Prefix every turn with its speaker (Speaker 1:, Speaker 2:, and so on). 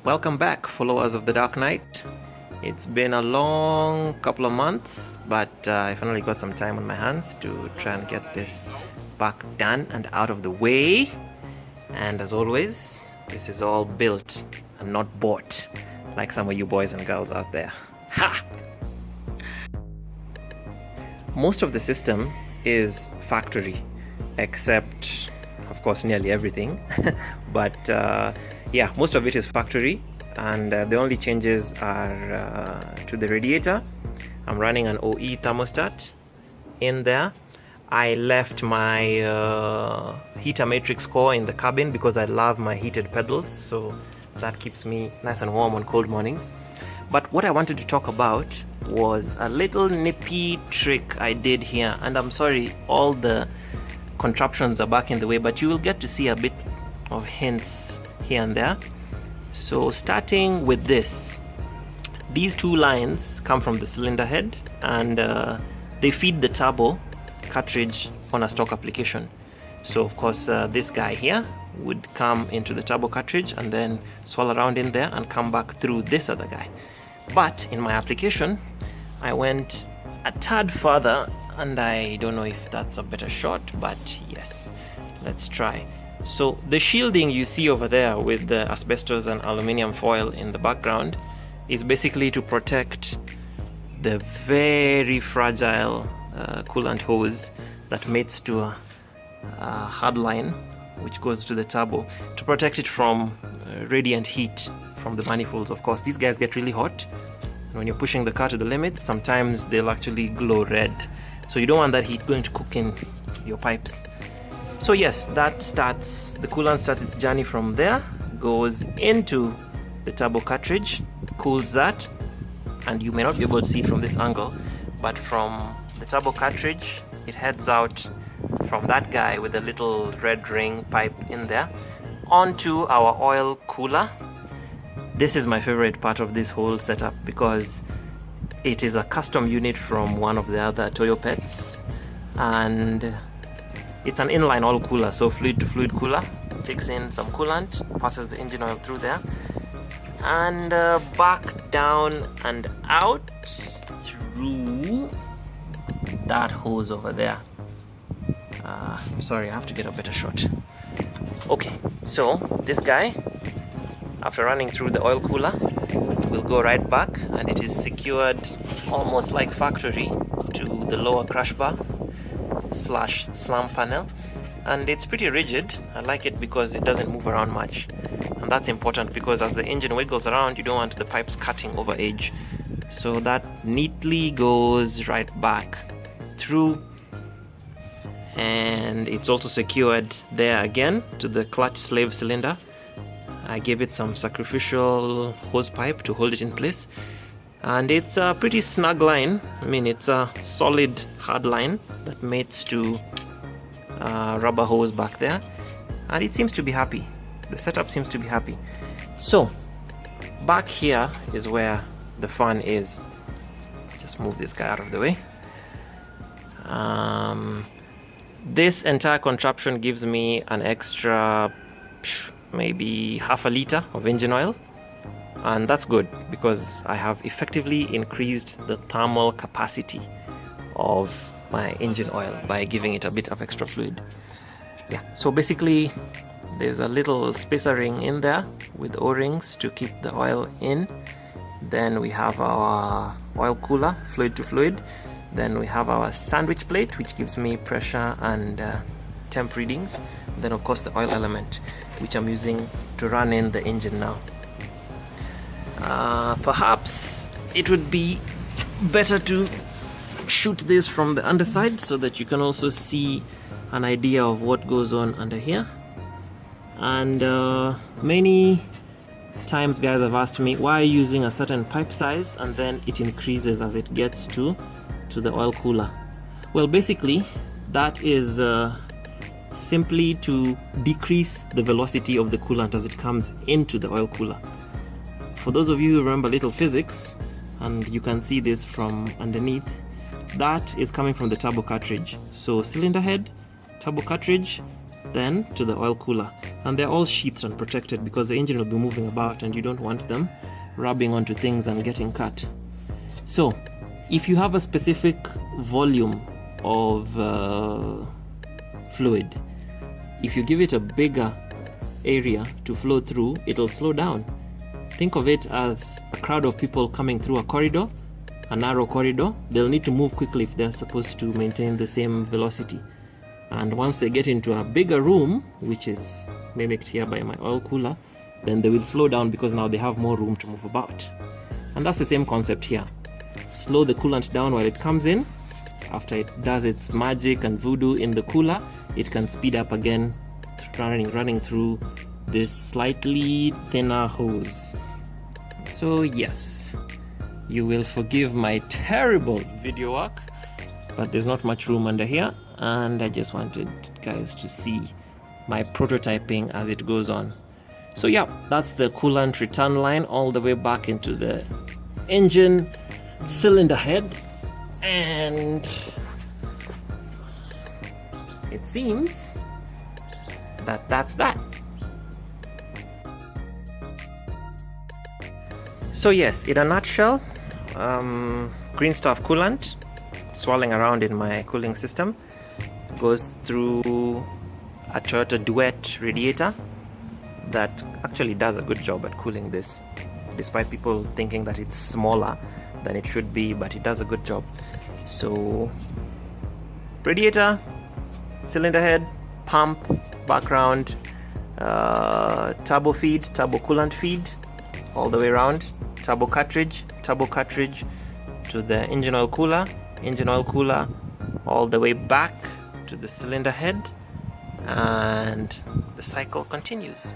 Speaker 1: Welcome back, followers of the Dark Knight. It's been a long couple of months, but I finally got some time on my hands to try and get this back done and out of the way. And as always, this is all built and not bought, like some of you boys and girls out there. Ha! Most of the system is factory, except, of course, nearly everything. But yeah, most of it is factory, and the only changes are to the radiator. I'm running an OE thermostat in there. I left my heater matrix core in the cabin because I love my heated pedals, so that keeps me nice and warm on cold mornings. But what I wanted to talk about was a little nippy trick I did here, and I'm sorry all the contraptions are back in the way, but you will get to see a bit of hints here and there. So starting with this, these two lines come from the cylinder head, and they feed the turbo cartridge on a stock application. So of course this guy here would come into the turbo cartridge and then swirl around in there and come back through this other guy. But in my application I went a tad further, and I don't know if that's a better shot, but yes, let's try. So the shielding you see over there with the asbestos and aluminium foil in the background is basically to protect the very fragile coolant hose that mates to a hard line which goes to the turbo, to protect it from radiant heat from the manifolds. Of course, these guys get really hot, and when you're pushing the car to the limit, sometimes they'll actually glow red. So you don't want that heat going to cook in your pipes. So yes, that starts, the coolant starts its journey from there, goes into the turbo cartridge, cools that, and you may not be able to see it from this angle, but from the turbo cartridge, it heads out from that guy with a little red ring pipe in there onto our oil cooler. This is my favorite part of this whole setup because it is a custom unit from one of the other Toyo pets, and it's an inline oil cooler, so fluid to fluid cooler. It takes in some coolant, passes the engine oil through there, and back down and out through that hose over there. Sorry, I have to get a better shot. Okay, so this guy, after running through the oil cooler, will go right back, and it is secured almost like factory to the lower crash bar / slam panel, and it's pretty rigid. I like it because it doesn't move around much, and that's important because as the engine wiggles around, you don't want the pipes cutting over edge. So that neatly goes right back through, and it's also secured there again to the clutch slave cylinder. I gave it some sacrificial hose pipe to hold it in place, and it's a pretty snug line. I mean, it's a solid hard line that mates to rubber hose back there, and it seems to be happy. The setup seems to be happy. So back here is where the fun is. Just move this guy out of the way. This entire contraption gives me an extra maybe half a liter of engine oil, and that's good because I have effectively increased the thermal capacity of my engine oil by giving it a bit of extra fluid. Yeah, so basically there's a little spacer ring in there with O-rings to keep the oil in. Then we have our oil cooler, fluid to fluid. Then we have our sandwich plate, which gives me pressure and temp readings. Then of course the oil element, which I'm using to run in the engine now. Perhaps it would be better to shoot this from the underside so that you can also see an idea of what goes on under here. And many times guys have asked me, why are you using a certain pipe size and then it increases as it gets to the oil cooler? Well, basically that is simply to decrease the velocity of the coolant as it comes into the oil cooler. For those of you who remember little physics, and you can see this from underneath, that is coming from the turbo cartridge. So cylinder head, turbo cartridge, then to the oil cooler, and they're all sheathed and protected because the engine will be moving about and you don't want them rubbing onto things and getting cut. So if you have a specific volume of fluid, if you give it a bigger area to flow through, it'll slow down. Think of it as a crowd of people coming through a corridor, a narrow corridor. They'll need to move quickly if they're supposed to maintain the same velocity. And once they get into a bigger room, which is mimicked here by my oil cooler, then they will slow down because now they have more room to move about. And that's the same concept here. Slow the coolant down while it comes in. After it does its magic and voodoo in the cooler, it can speed up again, running through this slightly thinner hose. So yes, you will forgive my terrible video work, but there's not much room under here, and I just wanted guys to see my prototyping as it goes on. So yeah, that's the coolant return line all the way back into the engine cylinder head, and it seems that that's that. So yes, in a nutshell, green stuff coolant swirling around in my cooling system goes through a Toyota Duet radiator that actually does a good job at cooling this, despite people thinking that it's smaller than it should be, but it does a good job. So radiator, cylinder head, pump, background, turbo feed, turbo coolant feed all the way around, turbo cartridge to the engine oil cooler all the way back to the cylinder head, and the cycle continues.